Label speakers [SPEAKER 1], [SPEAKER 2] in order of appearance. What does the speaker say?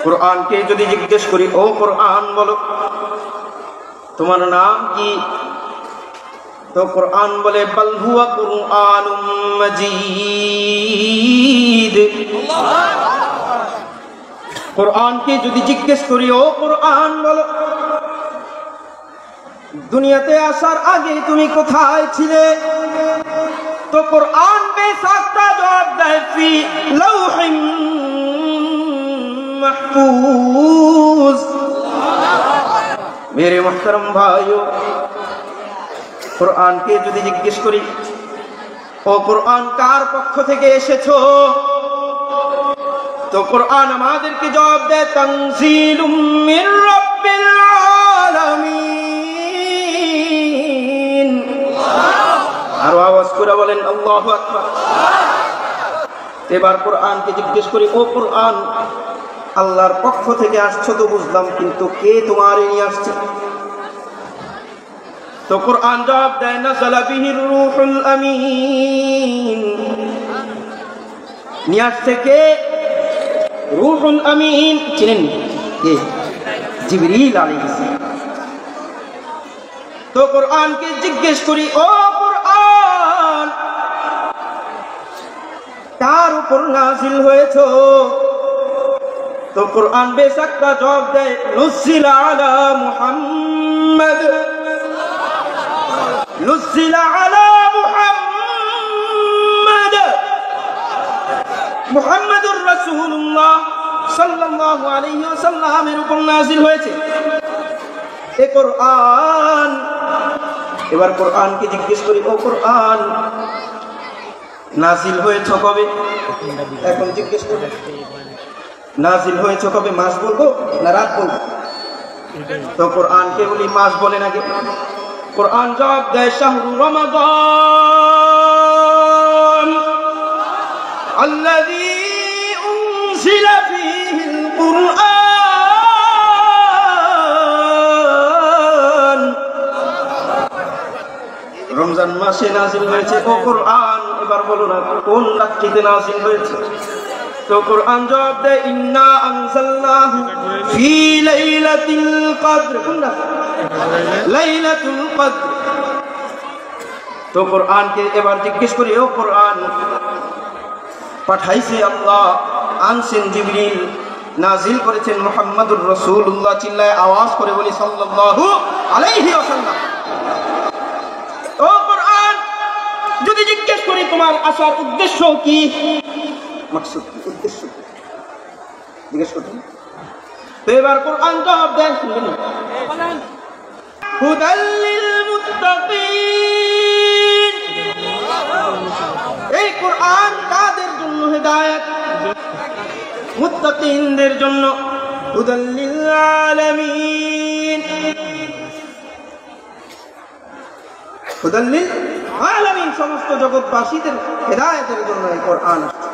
[SPEAKER 1] কোরআনকে যদি জিজ্ঞেস করি, ও কোরআন বলো তোমার নাম কি, তো কোরআন বলে বাল হুয়া কুরআনুম মাজিদ। কোরআনকে যদি জিজ্ঞেস করি, ও কোরআন বলো দুনিয়াতে আসার আগে তুমি কোথায় ছিলে, তো কোরআন বেসাক্তা জবাব দেয় ফি লাউহিম মাহফুজ। মেরে মুহতারাম ভাইও, কোরআনকে যদি জিজ্ঞেস করি, ও কোরআন কার পক্ষ থেকে এসেছো, তো কোরআন আমাদেরকে জবাব দেয় তানজিলুম মির রাব্বিল আলামিন। আরো আওয়াজ করে বলেন আল্লাহু আকবার। এবার কোরআনকে জিজ্ঞেস করি, ও কোরআন আল্লাহর পক্ষ থেকে আসছো তো বুঝলাম, কিন্তু কে তোমার নিয়ে আসছে, তো কোরআন জবাব দেয় নাযালা বিহির রূহুল আমিন। নিয়ে আসছে কে? রূহুল আমিন। চিনেন কে? জিবরিল আলাইহিস সালাম। তো কোরআনকে জিজ্ঞেস করি, ও কোরআন কার উপর নাযিল হয়েছে, তো কোরআন বেসাক্তা জবাব দেয় নুজিলা আলা মুহাম্মদ, নুজিলা আলা মুহাম্মদ, মুহাম্মাদুর রাসূলুল্লাহ সাল্লাল্লাহু আলাইহি ওয়াসাল্লামের উপর নাযিল হয়েছে এ কোরআন। এবার কোরআনকে জিজ্ঞেস করি, ও কোরআন নাযিল হয়েছে কবে, এখন জিজ্ঞেস করি নাযিল হয়েছে কবে, মাস বলবো না রাত বলবো, তো কোরআনকে বলি মাস বলেন আগে। কোরআন জবাব দেয় শাহরু রমাদান আল্লাযী উনজিলা ফীহিল কুরআন। রমজান মাসে নাযিল হয়েছে ও কোরআন, এবার বলো না কোন রাত্রিতে নাযিল হয়েছে, তো কোরআন জবাব দেয় ইন্না আনজালনাহু ফি লাইলাতিল কদর। কোনটা? লাইলাতুল কদর। তো কোরআনকে এবার জিজ্ঞেস করি, ও কোরআন পাঠাইছে আল্লাহ, আনছেন জিবরিল, নাযিল করেছেন মুহাম্মাদুর রাসূলুল্লাহ, চিল্লায় আওয়াজ করে বলি সাল্লাল্লাহু আলাইহি ওয়াসাল্লাম। ও কোরআন যদি জিজ্ঞেস করি তোমার আসার উদ্দেশ্য কি, মাকসুদ কি, উদ্দেশ্য কি জিজ্ঞেস করতে, তো এবার কোরআন জবাব দেয় শুনবেন হুদাল লিল মুত্তাকিন। এই কোরআন কাদের জন্য? হেদায়েত মুত্তাকিনদের জন্য। হুদাল লিল আলামিন, হুদাল লিল আলামিন সমস্ত জগৎবাসীদের হেদায়েতের জন্য এই কোরআন আসছে।